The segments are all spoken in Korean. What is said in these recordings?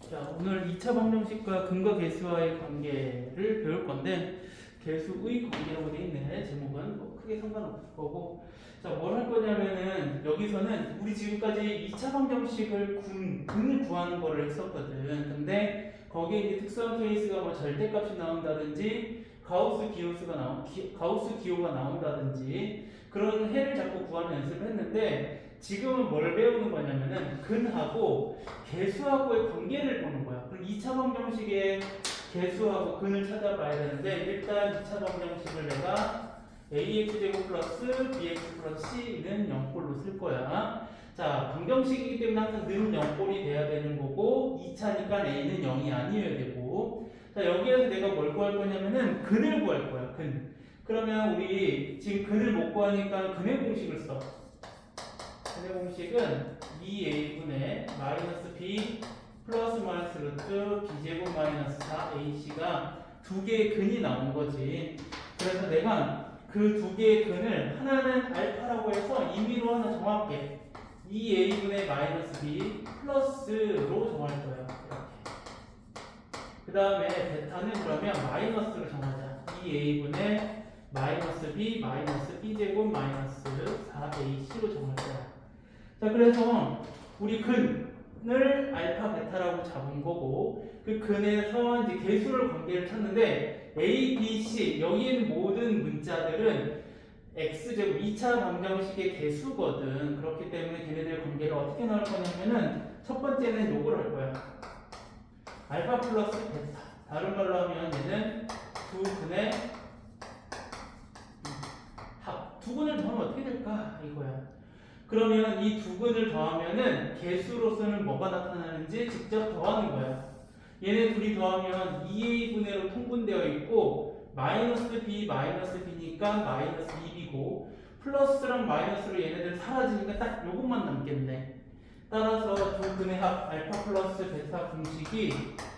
자, 오늘 2차 방정식과 근거 계수와의 관계를 배울 건데 계수의 관계라고 되어 있네. 제목은 뭐 크게 상관없을 거고. 자, 뭘 할 거냐면은 여기서는 우리 지금까지 2차 방정식을 근을 구하는 거를 했었거든. 근데 거기에 이제 특수한 케이스가 뭐 절대값이 나온다든지 가우스 기호가 나온다든지 그런 해를 자꾸 구하는 연습을 했는데 지금은 뭘 배우는 거냐면은 근하고 계수하고의 관계를 보는 거야. 그럼 2차 방정식의 계수하고 근을 찾아봐야 되는데 일단 2차 방정식을 내가 ax제곱 플러스 bx 플러스 c는 0꼴로 쓸 거야. 자, 방정식이기 때문에 항상 는 0꼴이 돼야 되는 거고 2차니까 a는 0이 아니어야 되고. 자, 여기에서 내가 뭘 구할 거냐면은 근을 구할 거야. 근. 그러면 우리 지금 근을 못 구하니까 근의 공식을 써. 근의 공식은 2a분의 마이너스 b 플러스 마이너스 루트 b제곱 마이너스 4ac가 두 개의 근이 나온 거지. 그래서 내가 그 두 개의 근을 하나는 알파라고 해서 임의로 하나 정할게. 2a분의 마이너스 b 플러스로 정할 거야. 이렇게. 그 다음에 베타는 그러면 마이너스로 정하자. 2a분의 마이너스 b 마이너스 b제곱 마이너스 4ac로 정할 거야. 자, 그래서 우리 근을 알파 베타라고 잡은 거고 그 근에서 이제 계수를 관계를 찾는데 a, b, c 여기에 있는 모든 문자들은 x제곱 2차 방정식의 계수거든. 그렇기 때문에 걔네들 관계를 어떻게 나올 거냐면은 첫 번째는 요걸 할 거야. 알파 플러스 베타. 다른 말로 하면 얘는 두 근의 합. 두 근을 더하면 어떻게 될까? 이거야. 그러면 이 두 근을 더하면은 개수로서는 뭐가 나타나는지 직접 더하는 거야. 얘네 둘이 더하면 2a분의로 통분되어 있고 마이너스 b 마이너스 b니까 마이너스 2b고 플러스랑 마이너스로 얘네들 사라지니까 딱 요것만 남겠네. 따라서 두 근의 합 알파 플러스 베타 공식이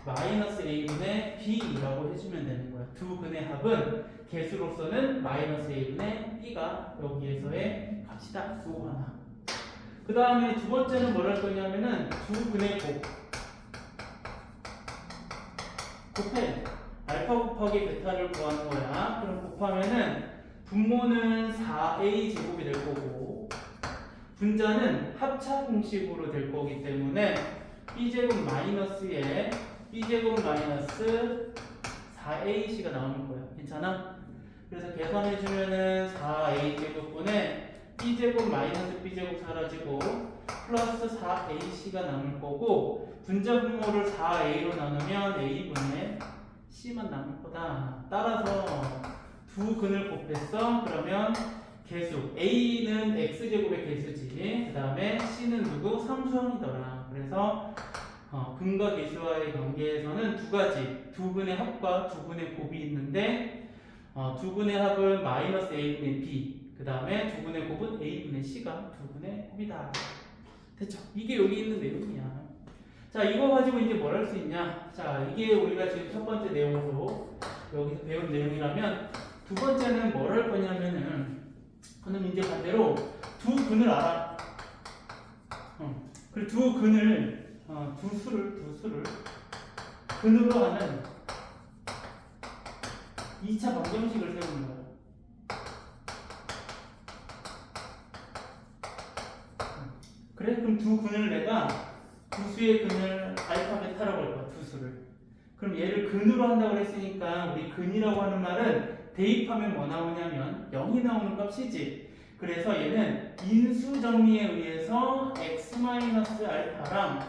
마이너스 a분의 b라고 해주면 되는 거야. 두 근의 합은 개수로서는 마이너스 a분의 b가 여기에서의 값이다. 요거 하나. 그 다음에 두 번째는 뭘 할 거냐면은 두 근의 곱해. 알파 곱하기 베타를 구하는 거야. 그럼 곱하면은 분모는 4a 제곱이 될 거고 분자는 합차 공식으로 될 거기 때문에 b제곱 마이너스에 b제곱 마이너스 4ac가 나오는 거야. 괜찮아? 그래서 계산해주면은 4a 제곱분에 b제곱 마이너스 b제곱 사라지고 플러스 4ac가 남을 거고 분자 분모를 4a로 나누면 a분의 c만 남을 거다. 따라서 두 근을 곱했어. 그러면 개수 a는 x제곱의 개수지. 그 다음에 c는 누구? 상수항이더라. 그래서 근과 계수와의 관계에서는 두 가지, 두 근의 합과 두 근의 곱이 있는데 두 근의 합은 마이너스 a분의 b, 그 다음에 두 근의 곱은 a분의 c가 두 근의 곱이다. 됐죠? 이게 여기 있는 내용이야. 자, 이거 가지고 이제 뭘 할 수 있냐? 자, 이게 우리가 지금 첫 번째 내용으로 여기서 배운 내용이라면 두 번째는 뭘 할 거냐면은 그럼 이제 반대로 두 근을 알아. 그리고 두 근을 두 수를 근으로 하는 2차 방정식을 세우는 거야. 그래? 그럼 두 근을 내가 두 수의 근을 알파 베타라고 할 거야. 두 수를. 그럼 얘를 근으로 한다고 했으니까 우리 근이라고 하는 말은 대입하면 뭐 나오냐면 0이 나오는 값이지. 그래서 얘는 인수 정리에 의해서 x-알파랑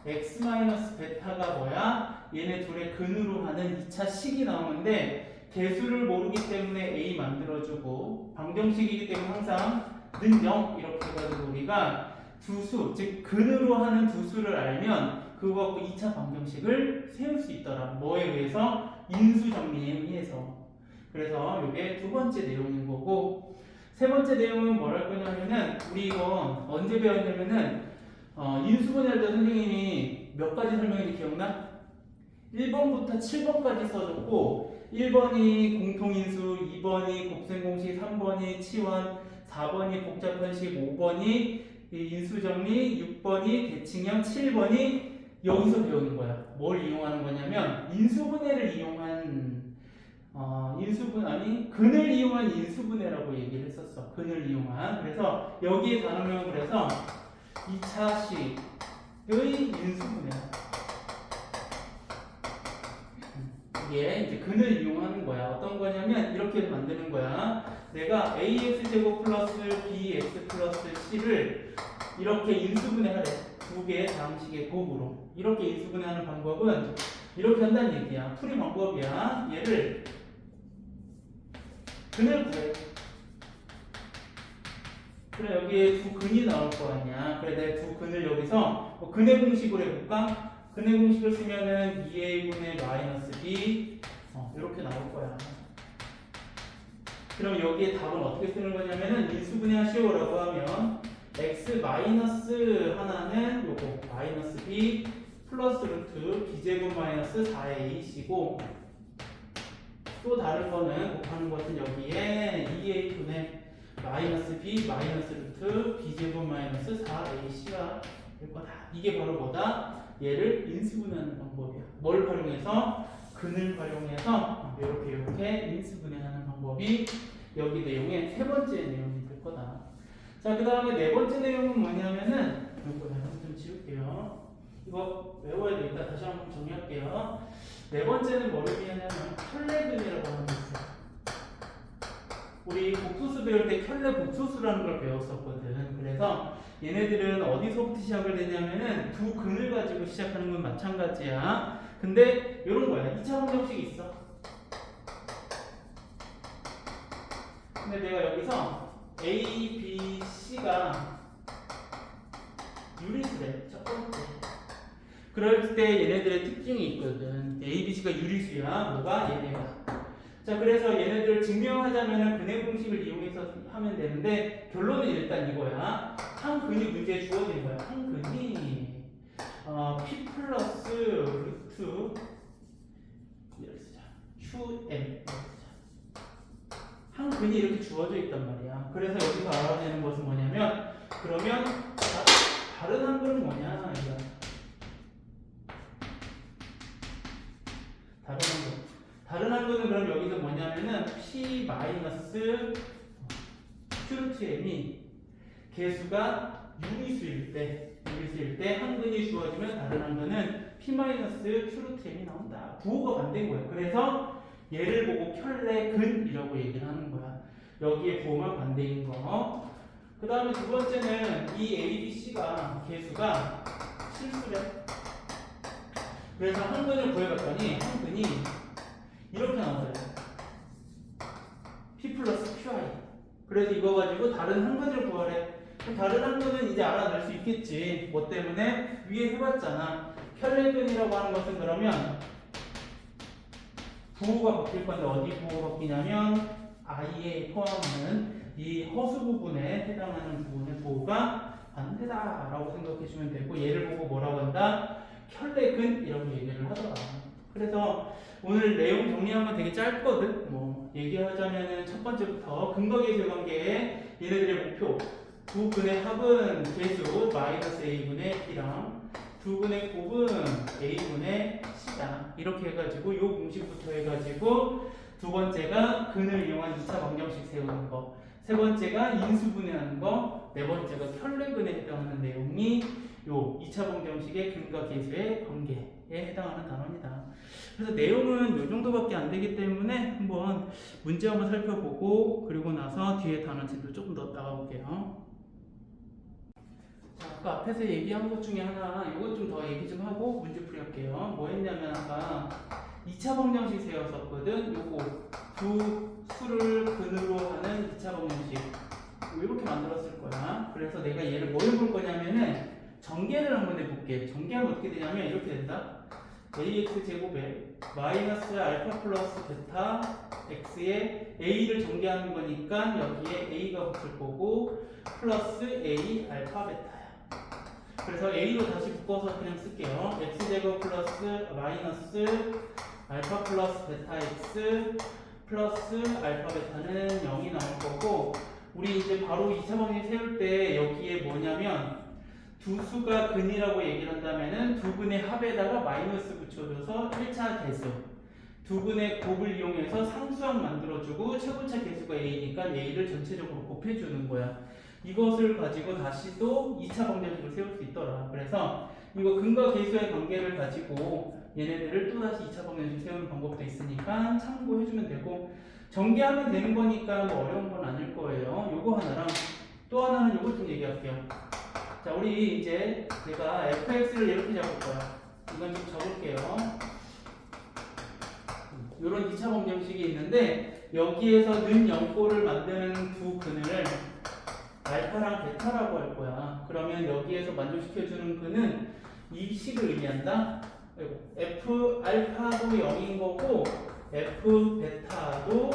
x-베타가 뭐야? 얘네 둘의 근으로 하는 2차 식이 나오는데 개수를 모르기 때문에 a 만들어주고 방정식이기 때문에 항상 는 0 이렇게 해가지고 우리가 두 수, 즉 근으로 하는 두 수를 알면 그거 갖고 2차 방정식을 세울 수 있더라. 뭐에 의해서? 인수 정리에 의해서. 그래서 이게 두 번째 내용인 거고 세 번째 내용은 뭘 할 거냐면은 우리 이거 언제 배웠냐면은 인수분해할 때 선생님이 몇 가지 설명했는지 기억나? 1번부터 7번까지 써줬고 1번이 공통인수, 2번이 곱셈공식, 3번이 치환, 4번이 복잡한식, 5번이 인수정리, 6번이 대칭형, 7번이 여기서 배우는 거야. 뭘 이용하는 거냐면 인수분해를 이용한 근을 이용한 인수분해라고 얘기를 했었어. 근을 이용한. 그래서 여기에 단어명은 그래서 2차식의 인수분해야. 이게 이제 근을 이용하는 거야. 어떤 거냐면 이렇게 만드는 거야. 내가 ax제곱 플러스 bx 플러스 c를 이렇게 인수분해하래. 두 개의 다항식의 곱으로. 이렇게 인수분해하는 방법은 이렇게 한다는 얘기야. 풀이 방법이야. 얘를 근을 구해. 그래, 여기에 두 근이 나올 거 아니야. 그래, 내가 두 근을 여기서 근의 공식으로 해볼까? 근의 공식을 쓰면은 2a분의 마이너스 b 이렇게 나올 거야. 그럼 여기에 답은 어떻게 쓰는 거냐면은 인수분해 하시오라고 하면 x 마이너스 하나는 요거 마이너스 b 플러스 루트 b제곱 마이너스 4ac이고 또 다른 거는 곱하는 것은 여기에 2a분의 마이너스 b 마이너스 루트 b제곱 마이너스 4ac가 될 거다. 이게 바로 뭐다? 얘를 인수분해하는 방법이야. 뭘 활용해서? 근을 활용해서 이렇게 인수분해하는 방법이 여기 내용의 세 번째 내용이 될 거다. 자, 그 다음에 네 번째 내용은 뭐냐면은 이거 좀 지울게요. 이거 외워야 되니까 다시 한번 정리할게요. 네 번째는 뭐를 의미하냐면 켤레근이라고 하는 게 있어요. 우리 복소수 배울 때 켤레 복소수라는 걸 배웠었거든. 그래서 얘네들은 어디서부터 시작을 되냐면은 두 근을 가지고 시작하는 건 마찬가지야. 근데 이런 거야. 2차 방정식이 있어. 근데 내가 여기서 A, B, C가 유리수래. 첫 번째. 그럴 때 얘네들의 특징이 있거든. A, B, C가 유리수야. 뭐가? 얘네가. 자, 그래서 얘네들을 증명하자면 근의 공식을 이용해서 하면 되는데 결론은 일단 이거야. 한 근이 문제에 주어진 거야. 한 근이 p 플러스 루트 이렇게 쓰자. qm 이렇게 쓰자. 한 근이 이렇게 주어져 있단 말이야. 그래서 여기서 알아야 되는 것은 뭐냐면 그러면 다른 한 근은 뭐냐 이거. 다른 한 근은 그럼 여기서 뭐냐면은 p 마이너스 qm이 개수가 유리수일 때 한 근이 주어지면 다른 한 근은 p 마이너스 qm이 나온다. 부호가 반대인 거야. 그래서 얘를 보고 켤레근이라고 얘기를 하는 거야. 여기에 부호가 반대인 거. 그 다음에 두 번째는 이 a, b, c가 개수가 실수래. 그래서 한 근을 구해봤더니 한 근이 이렇게 나오잖아요. P 플러스 QI. 그래서 이거 가지고 다른 한 근을 구하래. 그럼 다른 한 근은 이제 알아낼 수 있겠지. 뭐 때문에? 위에 해봤잖아. 켤레근이라고 하는 것은 그러면 부호가 바뀔 건데 어디 부호가 바뀌냐면 I에 포함하는 이 허수 부분에 해당하는 부분의 부호가 반대다라고 생각해 주면 되고 얘를 보고 뭐라고 한다? 켤레근이라고 얘기를 하더라. 그래서 오늘 내용 정리하면 되게 짧거든. 뭐 얘기하자면은 첫 번째부터 근거계수 관계에 얘네들의 목표 두 근의 합은 개수 마이너스 a분의 b랑 두 근의 곱은 a분의 c다. 이렇게 해가지고 요 공식부터 해가지고 두 번째가 근을 이용한 2차 방정식 세우는 거, 세 번째가 인수분해하는 거, 네 번째가 켤레근에 해당하는 내용이 요 2차 방정식의 근과 계수의 관계에 해당하는 단어입니다. 그래서 내용은 요 정도밖에 안 되기 때문에 한번 문제 한번 살펴보고 그리고 나서 뒤에 단어집도 조금 더 나가볼게요. 자, 아까 앞에서 얘기한 것 중에 하나 이것 좀 더 얘기 좀 하고 문제풀이 할게요. 뭐 했냐면 아까 2차 방정식 세웠었거든. 요거 두 수를 근으로 하는 2차 방정식 이렇게 만들었을 거야. 그래서 내가 얘를 뭐 해볼 거냐면은 전개를 한번 해볼게. 전개하면 어떻게 되냐면 이렇게 된다. ax 제곱에 마이너스 알파 플러스 베타 x에 a를 전개하는 거니까 여기에 a가 붙을 거고 플러스 a 알파 베타야. 그래서 a로 다시 묶어서 그냥 쓸게요. x 제곱 플러스 마이너스 알파 플러스 베타 x 플러스 알파 베타는 0이 나올 거고 우리 이제 바로 2차 방정식 세울 때 여기에 뭐냐면 두 수가 근이라고 얘기를 한다면은 두 근의 합에다가 마이너스 붙여줘서 1차 개수. 두 근의 곱을 이용해서 상수항 만들어주고 최고차 개수가 a니까 a를 전체적으로 곱해주는 거야. 이것을 가지고 다시 또 2차 방정식을 세울 수 있더라. 그래서 이거 근과 계수의 관계를 가지고 얘네들을 또 다시 2차 방정식 세우는 방법도 있으니까 참고해주면 되고, 전개하면 되는 거니까 뭐 어려운 건 아닐 거예요. 요거 하나랑 또 하나는 요거 좀 얘기할게요. 자, 우리 이제 내가 fx를 이렇게 잡을 거야. 이건 좀 적을게요. 요런 2차 방정식이 있는데 여기에서 는 0꼴을 만드는 두 근을 알파랑 베타라고 할 거야. 그러면 여기에서 만족시켜주는 근은 이 식을 의미한다. f 알파도 0인 거고 f 베타도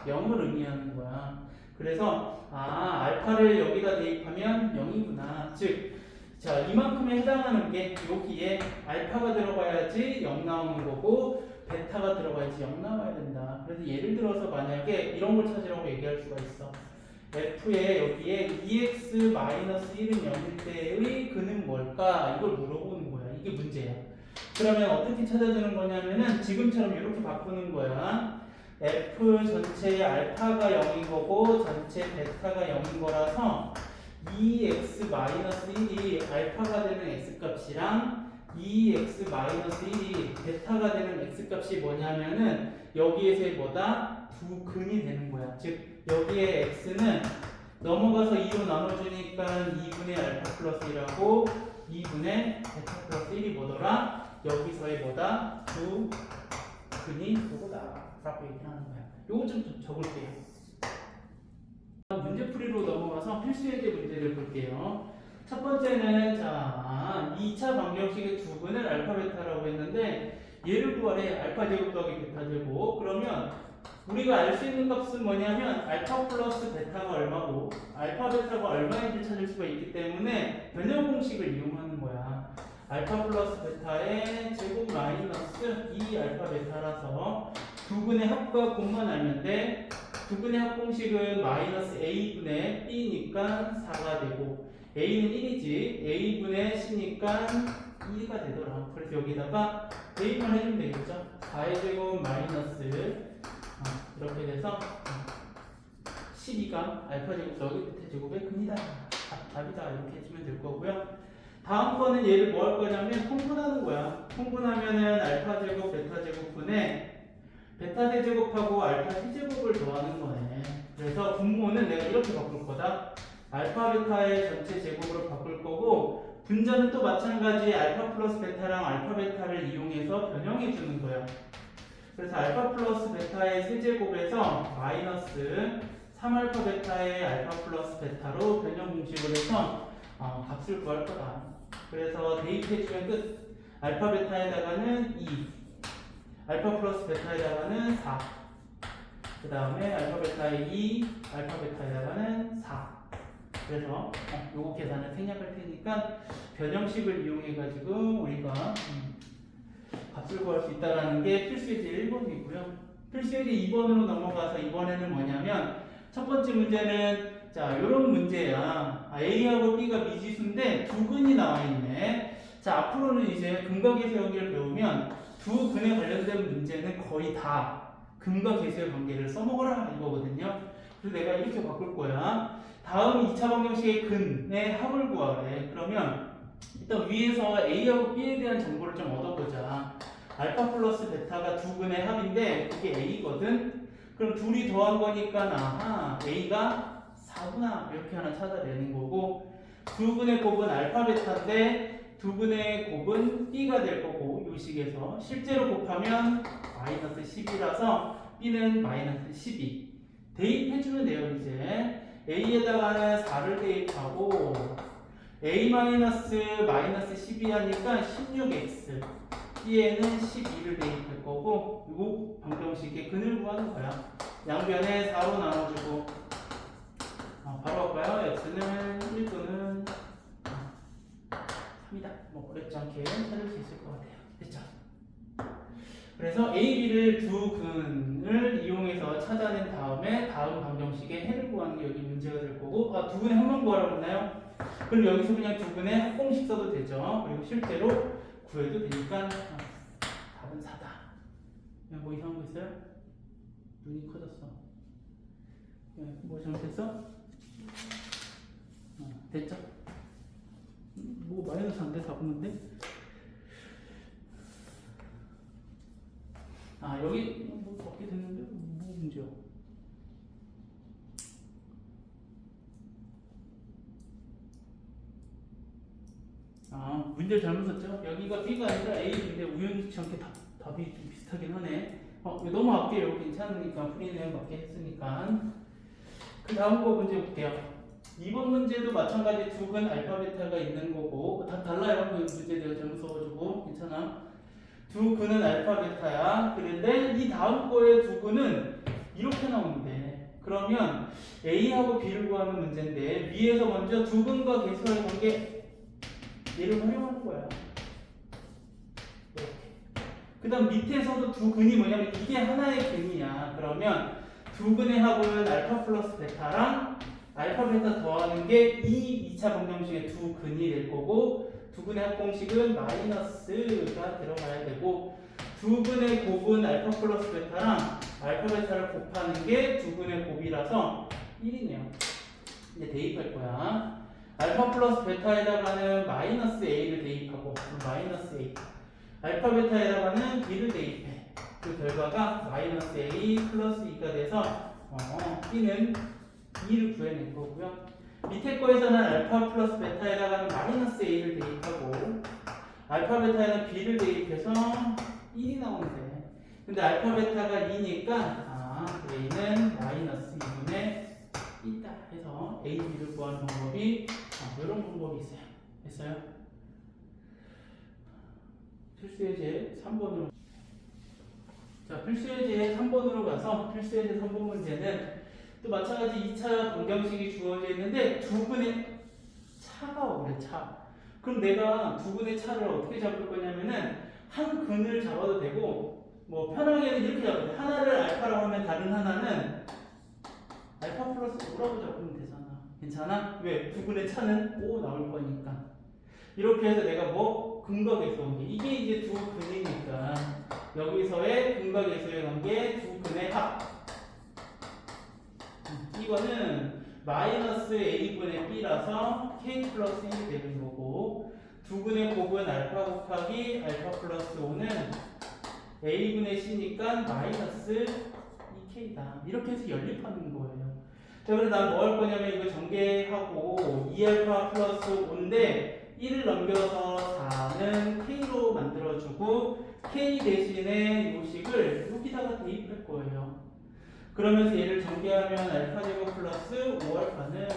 0을 의미하는 거야. 그래서 알파를 여기다 대입하면 0이구나. 즉, 자, 이만큼에 해당하는 게 여기에 알파가 들어가야지 0 나오는 거고 베타가 들어가야지 0 나와야 된다. 그래서 예를 들어서 만약에 이런 걸 찾으라고 얘기할 수가 있어. f에 여기에 2x-1은 0일 때의 근은 뭘까? 이걸 물어보는 거야. 이게 문제야. 그러면 어떻게 찾아주는 거냐면은 지금처럼 이렇게 바꾸는 거야. f 전체의 알파가 0인 거고 전체 베타가 0인 거라서 2x-1이 알파가 되는 x값이랑 2x-1이 베타가 되는 x값이 뭐냐면은 여기에서의 뭐다? 두 근이 되는 거야. 즉 여기에 x는 넘어가서 2로 나눠주니까 2분의 알파 플러스 1하고 2분의 베타 플러스 1이 뭐더라? 여기서의 뭐다? 두 근이 그거다 라고 얘기하는 거야. 요거 좀 적을게요. 문제풀이로 넘어가서 필수예제 문제를 볼게요. 첫 번째는 자 2차 방정식의 두 근을 알파 베타라고 했는데 얘를 구하래. 알파 제곱 더하기 베타 제곱. 그러면 우리가 알 수 있는 값은 뭐냐면 알파 플러스 베타가 얼마고 알파 베타가 얼마인지 찾을 수가 있기 때문에 변형 공식을 이용하는 거야. 알파 플러스 베타의 제곱 마이너스 2 알파 베타라서 두 근의 합과 곱만 알면 돼. 두 근의 합 공식은 마이너스 a분의 b니까 4가 되고 a는 1이지 a분의 c니까 2가 되더라. 그래서 여기다가 대입만 해주면 되겠죠. 4의 제곱 마이너스 이렇게 돼서 12가 알파 제곱 더하기 베타 제곱의 근이다. 답이다. 이렇게 해주면 될 거고요. 다음 거는 얘를 뭐 할 거냐면 통분하는 거야. 통분하면은 알파 제곱 베타 제곱분에 베타 세제곱하고 알파 세제곱을 더하는 거네. 그래서 분모는 내가 이렇게 바꿀 거다. 알파 베타의 전체 제곱으로 바꿀 거고 분자는 또 마찬가지 알파 플러스 베타랑 알파 베타를 이용해서 변형해 주는 거야. 그래서 알파 플러스 베타의 세제곱에서 마이너스 3알파 베타의 알파 플러스 베타로 변형 공식을 해서 값을 구할 거다. 그래서 대입해주면 끝. 알파 베타에다가는 2, 알파 플러스 베타에다가는 4, 그 다음에 알파 베타에 2, 알파 베타에다가는 4. 그래서 요거 계산을 생략할 테니까 변형식을 이용해 가지고 우리가 값을 구할 수 있다는 게 필수예제 1번이고요. 필수예제 2번으로 넘어가서 이번에는 뭐냐면 첫 번째 문제는 자 요런 문제야. A하고 B가 미지수인데 두 근이 나와 있네. 자 앞으로는 이제 근과 계수 연결을 배우면 두 근에 관련된 문제는 거의 다 근과 계수의 관계를 써먹으라 이거거든요. 그래서 내가 이렇게 바꿀 거야. 다음 2차 방정식의 근의 합을 구하래. 그러면 일단 위에서 A하고 B에 대한 정보를 좀 얻어보자. 알파 플러스 베타가 두 근의 합인데 그게 A거든. 그럼 둘이 더한 거니까 A가 4구나 이렇게 하나 찾아내는 거고 두 근의 곱은 알파 베타인데 두 근의 곱은 B가 될 거고 이 식에서 실제로 곱하면 마이너스 10이라서 B는 마이너스 12 대입해주면 돼요. 이제 A에다가는 4를 대입하고 A 마이너스 12 하니까 16x B에는 12를 대입할 거고 이 방정식의 근을 구하는 거야. 양변에 4로 나눠주고 바로 할까요? x는 1또는 3이다. 뭐 어렵지 않게 찾을 수 있을 것 같아요. 됐죠? 그래서 A, B를 두 근을 이용해서 찾아낸 다음에 다음 방정식의 해를 구하는 게 여기 문제가 될 거고 두 분의 합만 구하라고 했나요? 그럼 여기서 그냥 두 분의 합공식 써도 되죠. 그리고 실제로 구해도 되니까 답은 4다. 뭐 이상한 거 있어요? 눈이 커졌어. 뭐 잘못했어? 됐죠? 뭐 마이너스 안 돼? 잡았는데? 여기 뭐 어떻게 됐는데? 뭐 문제야? 문제를 잘못 썼죠? 여기가 B가 아니라 A인데 우연치 않게 답이 좀 비슷하긴 하네. 이거 넘어갈게요. 괜찮으니까 풀이는 맞게 했으니까. 그 다음 거 문제 볼게요. 이번 문제도 마찬가지 두 근 알파 베타가 있는 거고 다 달라요. 그 문제 내가 잘못 써가지고 괜찮아. 두 근은 알파 베타야. 그런데 이 다음 거의 두 근은 이렇게 나오는데 그러면 A하고 B를 구하는 문제인데 위에서 먼저 두 근과 개수의 관계 얘를 활용하는 거야. 이렇게. 그 다음 밑에서도 두 근이 뭐냐면 이게 하나의 근이야. 그러면 두 근의 합은 알파 플러스 베타랑 알파 베타 더하는 게 이 2차 방정식의 두 근이 될 거고 두 근의 합공식은 마이너스가 들어가야 되고 두 근의 곱은 알파 플러스 베타랑 알파 베타를 곱하는 게 두 근의 곱이라서 1이네요. 이제 대입할 거야. 알파 플러스 베타에다가는 마이너스 a를 대입하고 마이너스 a 알파 베타에다가는 b를 대입해. 그 결과가 마이너스 a 플러스 2가 돼서 b는 2를 구해낸 거고요. 밑에 거에서는 알파 플러스 베타에다가는 마이너스 a를 대입하고 알파 베타에는 b를 대입해서 1이 나오는데 근데 알파 베타가 2니까 a는 마이너스 2분의 2다 해서 a, b를 구하는 방법이 이런 방법이 있어요. 됐어요? 필수예제 3번으로 자, 필수예제 3번으로 가서 필수예제 3번 문제는 또 마찬가지 2차 방정식이 주어져 있는데 두 근의 차가 오래 차. 그럼 내가 두 근의 차를 어떻게 잡을 거냐면은 한 근을 잡아도 되고 뭐 편하게는 이렇게 잡아도 돼. 하나를 알파라고 하면 다른 하나는 알파 플러스 5라고 잡으면 되잖아. 괜찮아? 왜? 두 근의 차는 5 나올 거니까. 이렇게 해서 내가 뭐 근과 계수 관계 이게 이제 두 근이니까 여기서의 근과 계수의 관계 두 근의 합 이거는 마이너스 a분의 b라서 k 플러스 1이 되는 거고 두 근의 곱은 알파 곱하기 알파 플러스 5는 a분의 c니까 마이너스 2k다 이렇게 해서 연립하는 거예요. 자, 그래서 난 뭐 할 거냐면 이거 전개하고 2알파 플러스 5인데 1을 넘겨서 4는 k로 만들어주고 k 대신에 이 식을 여기다가 대입할 거예요. 그러면서 얘를 전개하면 알파 제곱 플러스 5알파는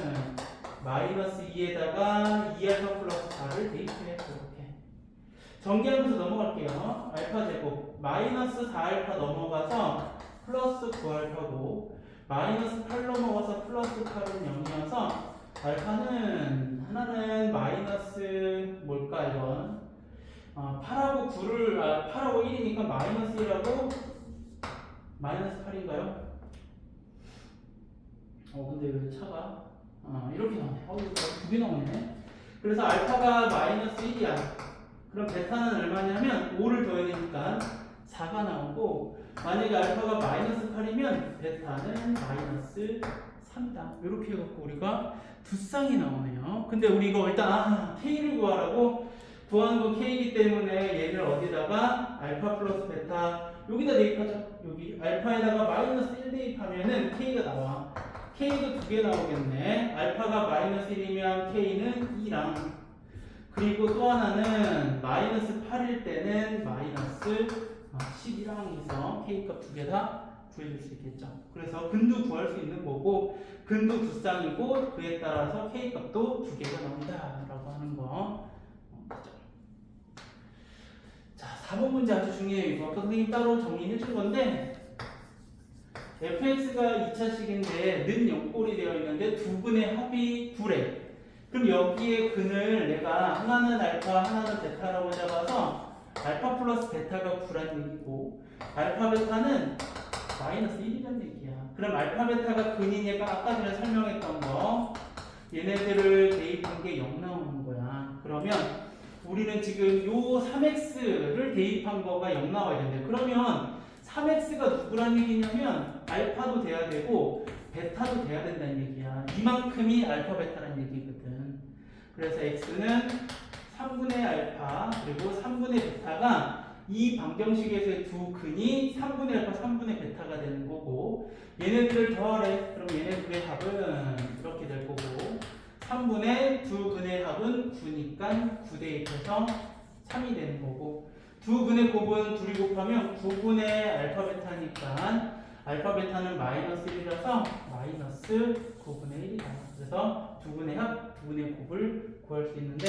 마이너스 2에다가 2알파 플러스 4를 대입해. 이렇게 전개하면서 넘어갈게요. 알파 제곱 마이너스 4알파 넘어가서 플러스 9알파고 마이너스 8 넘어가서 플러스 8은 0이어서 알파는 하나는 마이너스 뭘까 이건 8하고 9를 8하고 1이니까 마이너스 1하고 마이너스 8인가요? 근데 왜 차가 이렇게 나오네. 이거 두 개 나오네. 그래서 알파가 마이너스 1이야. 그럼 베타는 얼마냐면 5를 더해야 되니까 4가 나오고 만약에 알파가 마이너스 8이면 베타는 마이너스 3이다. 이렇게 해갖고 우리가 두 쌍이 나오네요. 근데 우리 이거 일단 K를 구하라고 구하는 거 K이기 때문에 얘를 어디다가 알파 플러스 베타 여기다 대입하죠. 여기 알파에다가 마이너스 1 대입하면은 K가 나와. K도 두 개 나오겠네. 알파가 마이너스 1이면 K는 2랑 그리고 또 하나는 마이너스 8일 때는 마이너스 10이랑 해서 K값 두 개 다 구해줄 수 있겠죠. 그래서 근도 구할 수 있는 거고 근도 두 쌍이고 그에 따라서 K값도 두 개가 나온다 라고 하는 거 그죠? 자, 4번 문제 아주 중요해요. 이거 아까 선생님 따로 정리해 준 건데 fx가 2차식인데 는 0꼴이 되어 있는데 두 근의 합이 9래. 그럼 여기에 근을 내가 하나는 알파 하나는 베타라고 잡아서 알파 플러스 베타가 9란 얘기고 알파 베타는 마이너스 1이란 얘기야. 그럼 알파 베타가 근이니까 아까 전에 설명했던 거 얘네들을 대입한 게 0 나오는 거야. 그러면 우리는 지금 요 3x를 대입한 거가 0 나와야 된대. 그러면 3x가 누구란 얘기냐면 알파도 돼야 되고 베타도 돼야 된다는 얘기야. 이만큼이 알파 베타라는 얘기거든. 그래서 x는 3분의 알파 그리고 3분의 베타가 이 방정식에서의 두 근이 3분의 알파 3분의 베타가 되는 거고, 얘네들을 더하래. 그럼 얘네 둘의 합은 이렇게 될 거고, 3분의 두 근의 합은 9니까 9 대입해서 3이 되는 거고, 두 근의 곱은 둘이 곱하면 9분의 알파 베타니까 알파 베타는 마이너스 1이라서 마이너스 9분의 1이다. 그래서 두 근의 합, 두 근의 곱을 구할 수 있는데,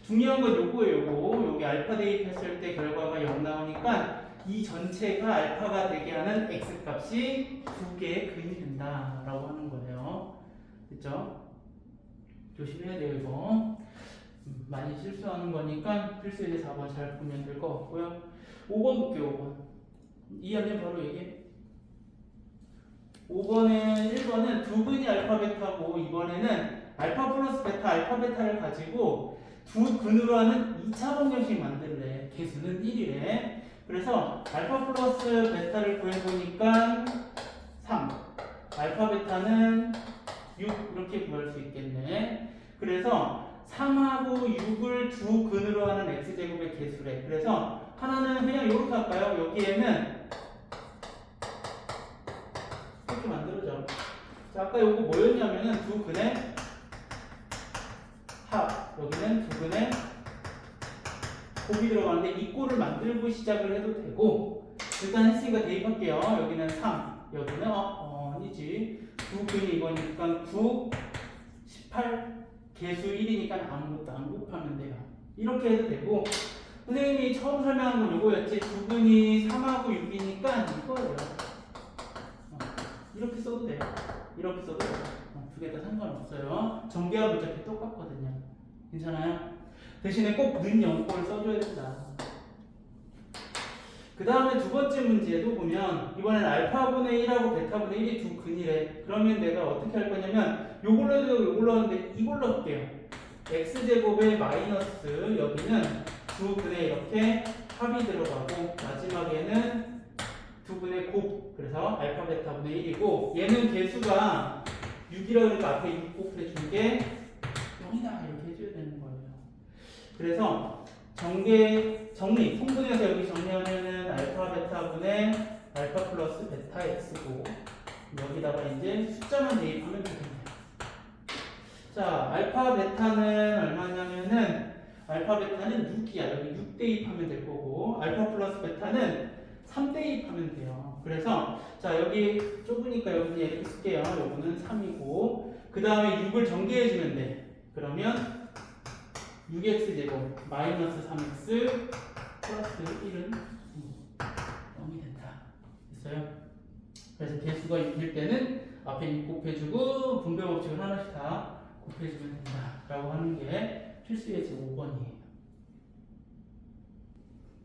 중요한 건 요거예요. 요게 알파 대입했을 때 결과가 0 나오니까 이 전체가 알파가 되게 하는 x 값이 두 개의 근이 된다라고 하는 거예요. 그쵸? 조심해야 돼요, 이거. 많이 실수하는 거니까 필수예제 4번 잘 보면 될 것 같고요. 5번 볼게요, 5번. 이해하면 바로 얘기해. 5번에 1번은 두 근이 알파 베타고, 이번에는 알파 플러스 베타, 알파 베타를 가지고 두 근으로 하는 2차 방정식 만들래. 개수는 1이래. 그래서 알파 플러스 베타를 구해보니까 3, 알파 베타는 6 이렇게 구할 수 있겠네. 그래서 3하고 6을 두 근으로 하는 x제곱의 개수래. 그래서 하나는 그냥 이렇게 할까요? 여기에는 이렇게 만들어져. 자, 아까 요거 뭐였냐면은 두 근의 합, 여기는 두 근의 곱이 들어가는데 이 꼴을 만들고 시작을 해도 되고, 일단 했으니까 대입할게요. 여기는 3, 여기는 아니지. 두 근이 이거니까 9, 18, 개수 1이니까 아무것도 안 곱하면 돼요. 이렇게 해도 되고, 선생님이 처음 설명한 건 이거였지. 두 근이 3하고 6이니까 이거예요. 이렇게 써도 돼요. 이렇게 써도 돼요. 두 개 다 상관없어요. 전개와 문자표 똑같거든요. 괜찮아요? 대신에 꼭 는 영꼴 써줘야 된다. 그 다음에 두 번째 문제도 보면 이번엔 알파분의 1하고 베타분의 1이 두 근이래. 그러면 내가 어떻게 할 거냐면 요걸로 해도 요걸로 하는데 이걸로 할게요. x제곱의 마이너스, 여기는 두 근에 이렇게 합이 들어가고, 마지막에는 두 근의 곱, 그래서 알파 베타분의 1이고, 얘는 개수가 6이라고 그러니까 앞에 6 곱해준 게 0이다 이렇게 해줘야 되는 거예요. 그래서 정리, 통분해서 여기 정리하면은 알파 베타분의 알파 플러스 베타 x고, 여기다가 이제 숫자만 대입하면 되겠네요. 자, 알파 베타는 얼마냐면은 알파 베타는 6이야. 여기 6 대입하면 될 거고, 알파 플러스 베타는 3 대입하면 돼요. 그래서 자, 여기 좁으니까 여기는 이렇게 쓸게요. 요거는 3이고, 그 다음에 6을 전개해주면 돼. 그러면 6x제곱 마이너스 3x 플러스 1은 0이 된다. 됐어요? 그래서 개수가 6일 때는 앞에 6 곱해주고 분배 법칙을 하나씩 다 곱해주면 된다 라고 하는 게 필수예제 5번이에요.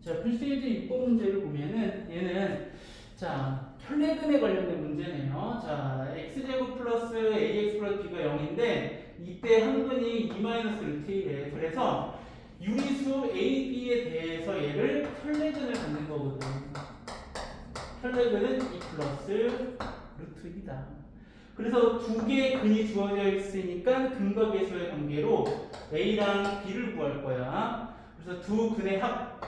자, 필수예제 6번 문제를 보면은 얘는 자, 혈내근에 관련된 문제네요. 자, x제곱 플러스 ax 플러스 b가 0인데 이때 한근이 2-루트1이래. 그래서 유리수 a, b에 대해서 얘를 혈내근을 갖는 거거든. 혈내근은 2 플러스 루트 2다. 그래서 두 개의 근이 주어져 있으니까 근과 계수의 관계로 a랑 b를 구할 거야. 그래서 두 근의 합,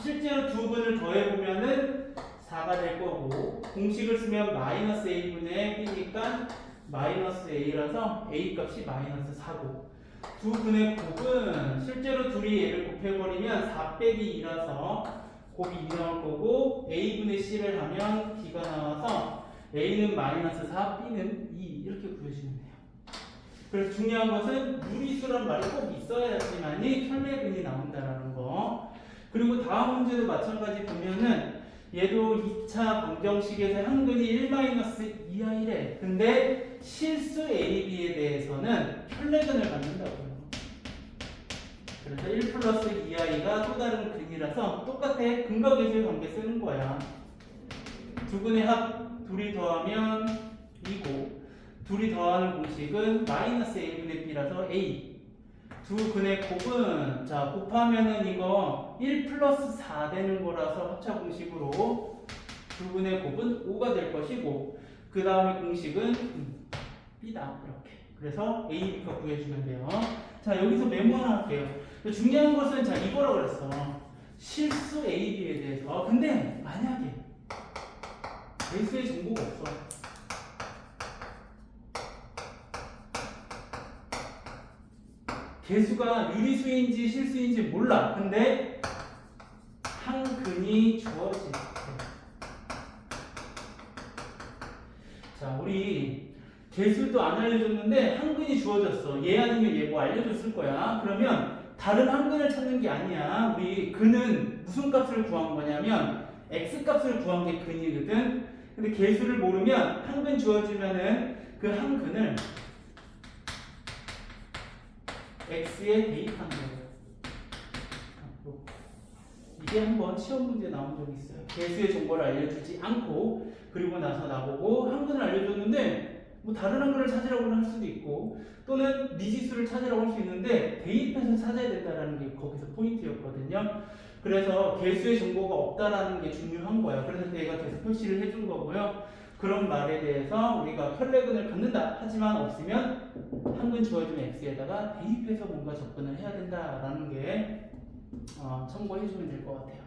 실제로 두 근을 더해보면은 4가 될 거고, 공식을 쓰면 마이너스 a분의 b니까 마이너스 a라서 a 값이 마이너스 4고, 두 근의 곱은 실제로 둘이 얘를 곱해버리면 4 빼기 2라서 곱이 2 나올 거고, a분의 c를 하면 b가 나와서 a는 마이너스 4, b는 2 이렇게 구해주면 돼요. 그래서 중요한 것은 유리수란 말이 꼭 있어야지만이 혈내근이 나온다라는 거. 그리고 다음 문제도 마찬가지 보면은 얘도 2차 방정식에서 한 근이 1-2i래. 근데 실수 a, b에 대해서는 혈내근을 갖는다고요. 그래서 1 플러스 2i가 또 다른 근이라서 똑같아. 근과 계수의 관계 쓰는 거야. 두 근의 합 둘이 더하면 2고, 둘이 더하는 공식은 마이너스 a분의 b라서 a. 두 근의 곱은 자 곱하면은 이거 1 플러스 4 되는 거라서 합차 공식으로 두 근의 곱은 5가 될 것이고 그 다음에 공식은 b다 이렇게. 그래서 a, b가 구해주면 돼요. 자 여기서 메모 하나 할게요. 중요한 것은 자 이거라고 그랬어. 실수 a, b에 대해서. 근데 만약에 배수의 정보가 없어. 개수가 유리수인지 실수인지 몰라. 근데 한 근이 주어질 때. 자, 우리 개수도 안 알려줬는데 한 근이 주어졌어. 얘 아니면 얘 뭐 알려줬을 거야. 그러면 다른 한 근을 찾는 게 아니야. 우리 근은 무슨 값을 구한 거냐면 x 값을 구한 게 근이거든. 근데 개수를 모르면 한 근 주어지면은 그 한 근을 x에 대입하는 거예요. 이게 한번 시험 문제 나온 적이 있어요. 개수의 정보를 알려주지 않고 그리고 나서 나보고 한 근을 알려줬는데 뭐 다른 한 근을 찾으라고 할 수도 있고 또는 미지수를 찾으라고 할 수 있는데 대입해서 찾아야 된다는 게 거기서 포인트였거든요. 그래서 개수의 정보가 없다라는 게 중요한 거예요. 그래서 내가 계속 표시를 해준 거고요. 그런 말에 대해서 우리가 혈례근을 갖는다 하지만 없으면 한 근 주어지면 x에다가 대입해서 뭔가 접근을 해야 된다라는 게 참고해주면 될 것 같아요.